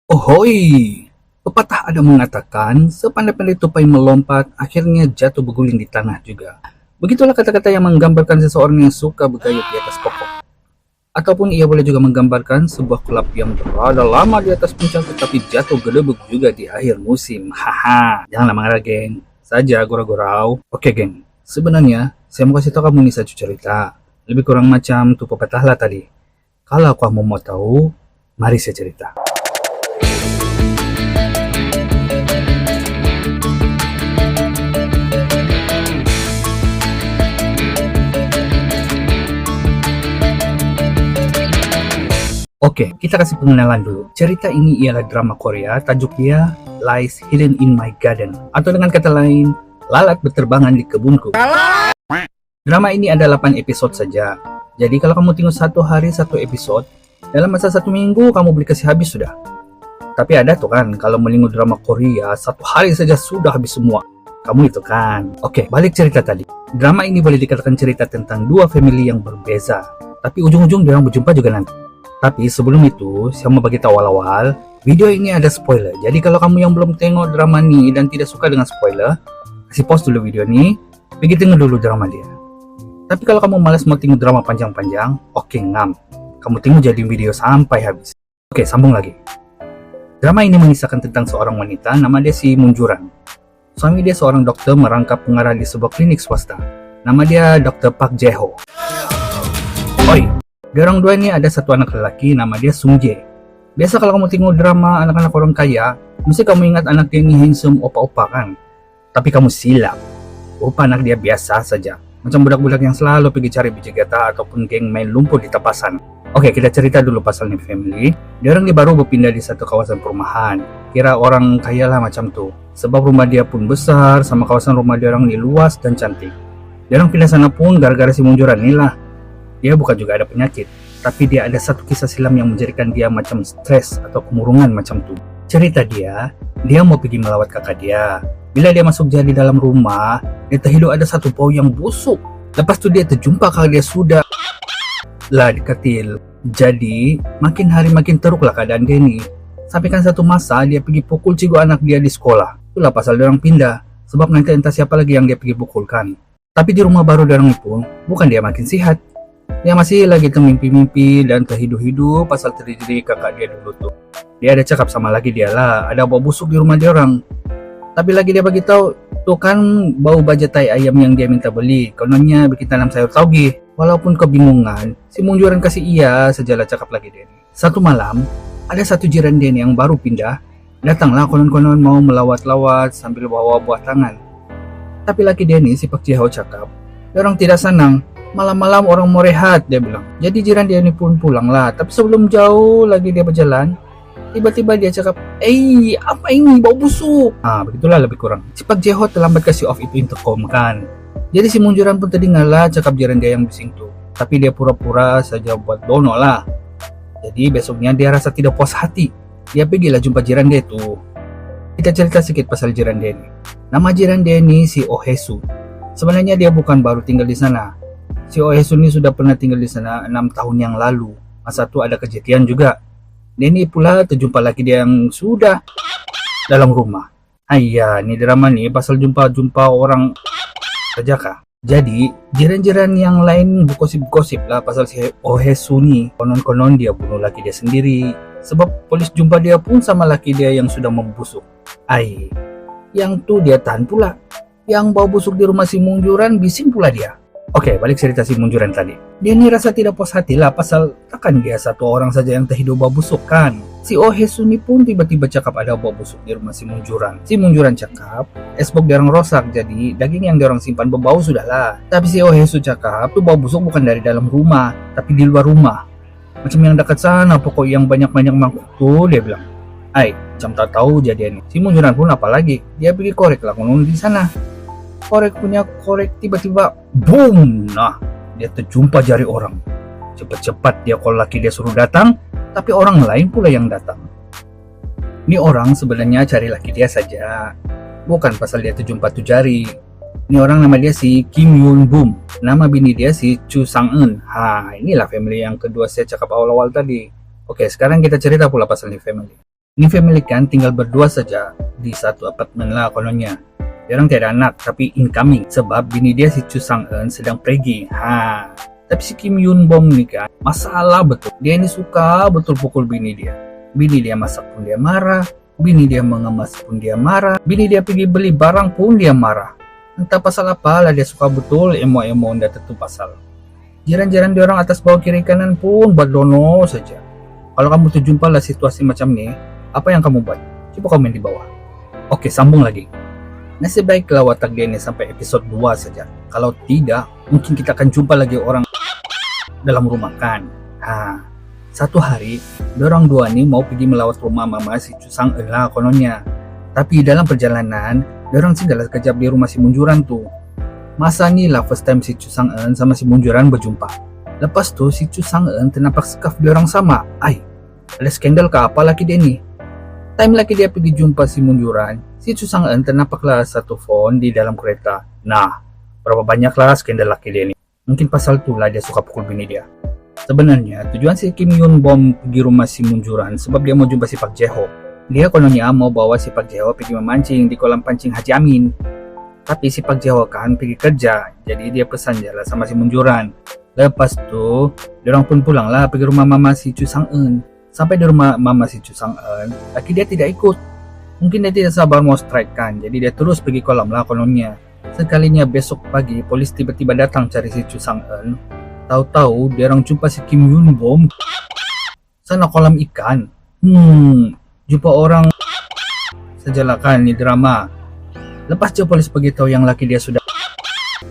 Ohoi! Pepatah ada mengatakan, sepandai-pandai tupai melompat, akhirnya jatuh berguling di tanah juga. Begitulah kata-kata yang menggambarkan seseorang yang suka bergaya di atas pokok. Ataupun ia boleh juga menggambarkan sebuah klub yang berada lama di atas puncak tetapi jatuh gedebuk juga di akhir musim. Haha, janganlah marah geng. Saja gurau-gurau. Oke geng, sebenarnya saya mau kasih tahu kamu nih satu cerita. Lebih kurang macam tuh pepatah lah tadi. Kalau kamu mau tahu, mari saya cerita. Oke, kita kasih pengenalan dulu. Cerita ini ialah drama Korea, tajuk dia Lies Hidden in My Garden. Atau dengan kata lain, lalat berterbangan di kebunku. Drama ini ada 8 episode saja. Jadi kalau kamu tengok satu hari satu episode, dalam masa 1 minggu kamu boleh kasih habis sudah. Tapi ada tuh kan, kalau melingkup drama Korea, 1 hari saja sudah habis semua. Kamu itu kan. Oke, balik cerita tadi. Drama ini boleh dikatakan cerita tentang 2 family yang berbeza. Tapi ujung-ujung dia orang berjumpa juga nanti. Tapi sebelum itu, saya mau bagi tahu awal-awal, video ini ada spoiler. Jadi kalau kamu yang belum tengok drama ini dan tidak suka dengan spoiler, kasih pause dulu video ini, pergi tengok dulu drama dia. Tapi kalau kamu malas mau tengok drama panjang-panjang, oke ngam. Kamu tengok jadi video sampai habis. Oke, sambung lagi. Drama ini mengisahkan tentang seorang wanita, nama dia si Munjuran. Suami dia seorang dokter merangkap pengarah di sebuah klinik swasta. Nama dia Dr. Park Jae-ho. Oi! Diorang dua ini ada satu anak lelaki nama dia Sung Jae. Biasa kalau kamu tengok drama anak-anak orang kaya, mesti kamu ingat anak dia ini handsome opa-opa kan? Tapi kamu silap. Rupa anak dia biasa saja. Macam budak-budak yang selalu pergi cari biji getah ataupun geng main lumpur di tepasan. Oke, kita cerita dulu pasal ini family. Diorang ini baru berpindah di satu kawasan perumahan. Kira orang kaya lah macam tuh. Sebab rumah dia pun besar, sama kawasan rumah diorang ini luas dan cantik. Diorang pindah sana pun gara-gara si Munjuran ini lah. Dia bukan juga ada penyakit, tapi dia ada satu kisah silam yang menjadikan dia macam stres atau kemurungan macam tuh. Cerita dia mau pergi melawat kakak dia. Bila dia masuk jadi dalam rumah, dia terhidup ada satu bau yang busuk. Lepas tu dia terjumpa kakak dia sudah lah dikatil. Jadi, makin hari makin teruk lah keadaan dia ni. Sampai kan satu masa dia pergi pukul cikgu anak dia di sekolah. Itulah pasal dia orang pindah, sebab nanti entah siapa lagi yang dia pergi pukulkan. Tapi di rumah baru dia orang pun, bukan dia makin sihat. Dia masih lagi termimpi-mimpi dan terhidup-hidup pasal terjadi kakak dia dulu tuh. Dia ada cakap sama lagi dia lah, ada bau busuk di rumah dia orang. Tapi lagi dia bagi tahu, tuh kan bau baja tai ayam yang dia minta beli. Kononnya bikin tanam sayur tauge. Walaupun kebingungan, si Munjuran kasih iya sajalah cakap lagi dia. Satu malam, ada satu jiran dia yang baru pindah. Datanglah konon-konon mau melawat-lawat sambil bawa buah tangan. Tapi lagi dia ni si Pak Jae-ho cakap, dia orang tidak senang. Malam-malam orang mau rehat, dia bilang. Jadi jiran dia ini pun pulang lah. Tapi sebelum jauh lagi dia berjalan, tiba-tiba dia cakap, apa ini bau busuk? Begitulah lebih kurang. Si Pak Jae-ho terlambat kasih off itu intercom kan. Jadi si Munjuran pun terdengar lah cakap jiran dia yang bising tuh. Tapi dia pura-pura saja buat dono lah. Jadi besoknya dia rasa tidak puas hati. Dia pergilah jumpa jiran dia tuh. Kita cerita sedikit pasal jiran dia ini. Nama jiran dia ini si Oh Hae-soo. Sebenarnya dia bukan baru tinggal di sana. Si Oh Hae-soo ini sudah pernah tinggal di sana 6 tahun yang lalu. Masa itu ada kejadian juga. Dia ini pula terjumpa lagi dia yang sudah dalam rumah. Ini drama nih pasal jumpa-jumpa orang saja kah? Jadi, jiran-jiran yang lain bergosip-gosip lah pasal si Oh Hae-soo nih. Konon-konon dia bunuh laki dia sendiri. Sebab polis jumpa dia pun sama laki dia yang sudah membusuk. Yang tuh dia tahan pula. Yang bau busuk di rumah si Munjuran bising pula dia. Oke, balik cerita si Munjuran tadi. Dia ni rasa tidak puas hati lah pasal takkan dia satu orang saja yang terhidup bau busuk kan. Si Oh Hae-soo ni pun tiba-tiba cakap ada bau busuk di rumah si Munjuran. Si Munjuran cakap, esbok dia orang rosak jadi daging yang dia orang simpan berbau sudahlah. Tapi si Oh Hae-soo cakap, tu bau busuk bukan dari dalam rumah, tapi di luar rumah. Macam yang dekat sana pokok yang banyak-banyak mangkuk tu, dia bilang. Macam tak tahu jadian ni. Si Munjuran pun apa lagi? Dia pergi korek lah konon di sana. Korek tiba-tiba boom, dia terjumpa jari orang. Cepat-cepat dia kalau laki dia suruh datang, tapi orang lain pula yang datang. Ini orang sebenarnya cari laki dia saja, bukan pasal dia terjumpa tu jari. Ini orang nama dia si Kim Yoon Boom, nama bini dia si Chu Sang Eun. Inilah family yang kedua saya cakap awal-awal tadi. Oke, sekarang kita cerita pula pasal ini family. Ini family kan tinggal berdua saja di satu apartemen lah kononnya. Diorang tiada anak tapi incoming sebab bini dia si Chu Sang-eun sedang pergi. Tapi si Kim Yoon Bom nih kan masalah betul. Dia ini suka betul pukul bini dia. Bini dia masak pun dia marah, bini dia mengemas pun dia marah, bini dia pergi beli barang pun dia marah. Entah pasal apa lah dia suka betul emo-emo ndak tentu pasal. Jiran-jiran diorang atas bawah kiri kanan pun berdono saja. Kalau kamu tuh jumpa lah situasi macam nih, apa yang kamu buat? Coba komen di bawah. Oke, sambung lagi. Nasib baiklah watak dia ini sampai episode 2 saja. Kalau tidak, mungkin kita akan jumpa lagi orang dalam rumah kan. Satu hari, dorang dua nih mau pergi melawat rumah mama si Chu Sang-eun lah kononnya. Tapi dalam perjalanan, dorang singgah sekejap di rumah si Munjuran tuh. Masa nih lah first time si Chu Sang-eun sama si Munjuran berjumpa. Lepas tuh si Chu Sang-eun ternapak skaf diorang sama. Ada skandal ke apa lagi dia nih? Time lagi dia pergi jumpa si Munjuran, si Chu Sang-eun ternapaklah satu phone di dalam kereta. Nah, berapa banyaklah skandal laki dia ini. Mungkin pasal itulah dia suka pukul bini dia. Sebenarnya tujuan si Kim Yoon Bom pergi rumah si Munjuran sebab dia mau jumpa si Park Jae-ho. Dia kononnya mau bawa si Park Jae-ho pergi memancing di kolam pancing Haji Amin. Tapi si Park Jae-ho kan pergi kerja, jadi dia pesan jalan sama si Munjuran. Lepas tuh, diorang pun pulang lah pergi rumah mama si Chu Sang-eun. Sampai di rumah mama si Chu Sang-eun, laki dia tidak ikut. Mungkin dia tidak sabar mau strike kan, jadi dia terus pergi kolam lah kononnya. Sekalinya besok pagi, polis tiba-tiba datang cari si Chu Sang-eun. Tahu-tahu dia orang jumpa si Kim Yoon Bom sana kolam ikan. Jumpa orang sajalah kan ini drama. Lepas dia polis pergi tahu yang laki dia sudah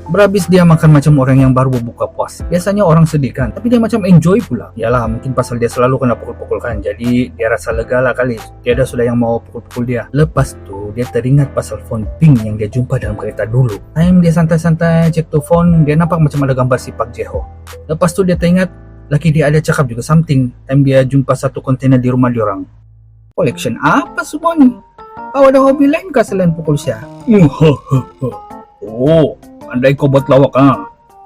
berhabis dia makan macam orang yang baru berbuka puasa. Biasanya orang sedih kan, tapi dia macam enjoy pula. Yalah, mungkin pasal dia selalu kena pukul-pukul kan, jadi dia rasa lega lah kali. Tiada sudah yang mau pukul-pukul dia. Lepas tu dia teringat pasal phone pink yang dia jumpa dalam kereta dulu. Time dia santai-santai cek tu phone, dia nampak macam ada gambar si Park Jae-ho. Lepas tu dia teringat laki dia ada cakap juga something. Time dia jumpa satu kontainer di rumah diorang. Collection apa semua ni? Kau ada hobi lain kah selain pukul Syah? Andai kau buat lawak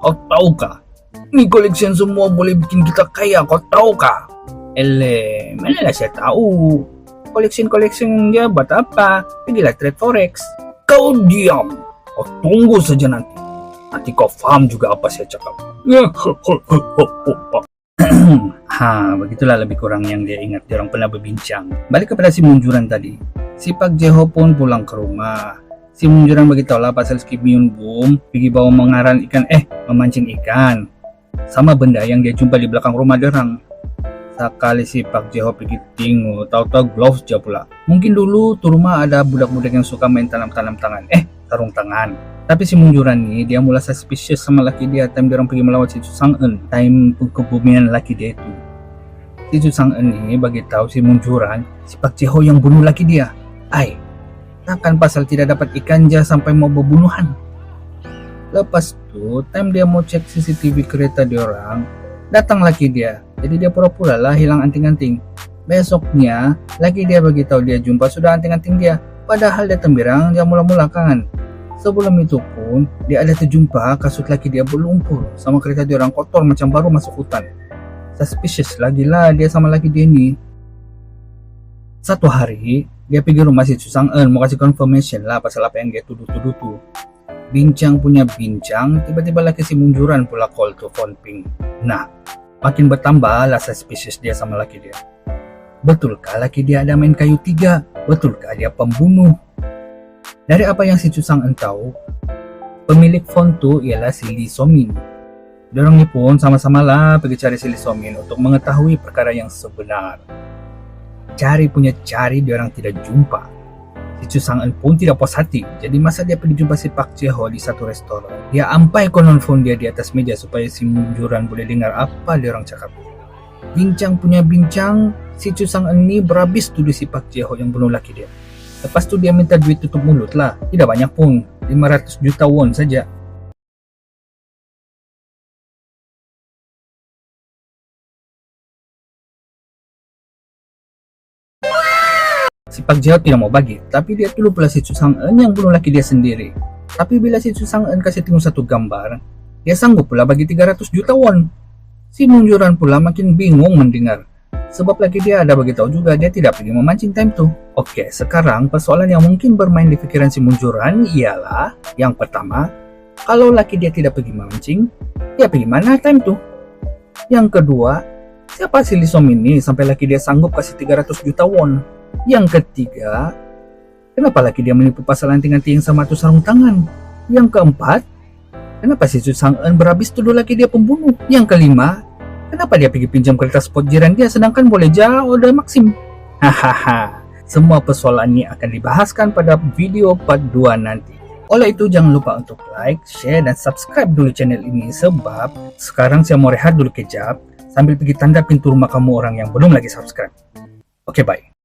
kau tahu kah? Ni collection semua boleh bikin kita kaya, kau tahu kah? Manalah saya tahu. Collection dia buat apa? Pergilah trade forex. Kau diam. Kau tunggu saja nanti. Nanti kau faham juga apa saya cakap. Begitulah lebih kurang yang dia ingat. Dia orang pernah berbincang. Balik kepada si Munjuran tadi. Si Park Jae-ho pun pulang ke rumah. Si Munjuran beritahulah pasal Kim Yoon Bom pergi bawa memancing ikan sama benda yang dia jumpa di belakang rumah derang. Sekali si Park Jae-ho pergi tengok, tahu-tahu gloves je pula. Mungkin dulu tu rumah ada budak-budak yang suka main tanam-tanam tangan, sarung tangan. Tapi si Munjuran ni dia mula suspicious sama laki dia time dia orang pergi melawat si Chu Sang-eun, time kebumian laki dia itu. Si Chu Sang-eun ni bagi tahu si Munjuran si Park Jae-ho yang bunuh laki dia. Takkan pasal tidak dapat ikan je sampai mau berbunuhan. Lepas tu, time dia mau cek CCTV kereta diorang, datang laki dia. Jadi dia pura-pura lah hilang anting-anting. Besoknya, laki dia beritahu dia jumpa sudah anting-anting dia. Padahal dia tembirang dia mula-mula kan. Sebelum itu pun, dia ada terjumpa kasut laki dia berlumpur sama kereta diorang kotor macam baru masuk hutan. Suspicious lagi lah dia sama laki dia ni. Satu hari, dia pergi rumah si Chu Sang-eun mau kasih confirmation lah pasal apa yang dia tuduh-tuduh tu. Bincang punya bincang, tiba-tiba laki si Munjuran pula call to phone ping. Nah, makin bertambah lah suspicious dia sama laki dia. Betulkah laki dia ada main kayu 3? Betulkah dia pembunuh? Dari apa yang si Chu Sang-eun tahu, pemilik phone tu ialah si Lee So-min. Diorang ni pun sama-sama lah pergi cari si Lee So-min untuk mengetahui perkara yang sebenar. Cari punya cari diorang tidak jumpa. Si Chu Sang-eun pun tidak puas hati. Jadi masa dia pergi jumpa si Park Jae-ho di satu restoran, dia ampai konon phone dia di atas meja supaya si Munjuran boleh dengar apa diorang cakap. Bincang punya bincang, si Chu Sang-eun ni berhabis tuduh si Park Jae-ho yang bunuh laki dia. Lepas tu dia minta duit tutup mulut lah. Tidak banyak pun, 500 juta won saja. Si Park Jae-ho tidak mau bagi, tapi dia tuduh pula si Chu Sang-eun yang bunuh laki dia sendiri. Tapi bila si Chu Sang-eun kasih tengok satu gambar, dia sanggup pula bagi 300 juta won. Si Munjuran pula makin bingung mendengar. Sebab laki dia ada beritahu juga dia tidak pergi memancing time tuh. Oke, sekarang persoalan yang mungkin bermain di pikiran si Munjuran ialah yang pertama, kalau laki dia tidak pergi memancing, dia pergi mana time tuh? Yang kedua, siapa si Lisom ini sampai laki dia sanggup kasih 300 juta won? Yang ketiga, kenapa laki dia menipu pasal anting-anting sama tuh sarung tangan? Yang keempat, kenapa si Su Sang-eun berhabis tuduh laki dia pembunuh? Yang kelima, kenapa dia pergi pinjam kertas spot jiran dia sedangkan boleh jauh dari Maxim? Hahaha, semua persoalan ini akan dibahaskan pada video part 2 nanti. Oleh itu jangan lupa untuk like, share, dan subscribe dulu channel ini sebab sekarang saya mau rehat dulu kejap sambil pergi tanda pintu rumah kamu orang yang belum lagi subscribe. Oke, bye.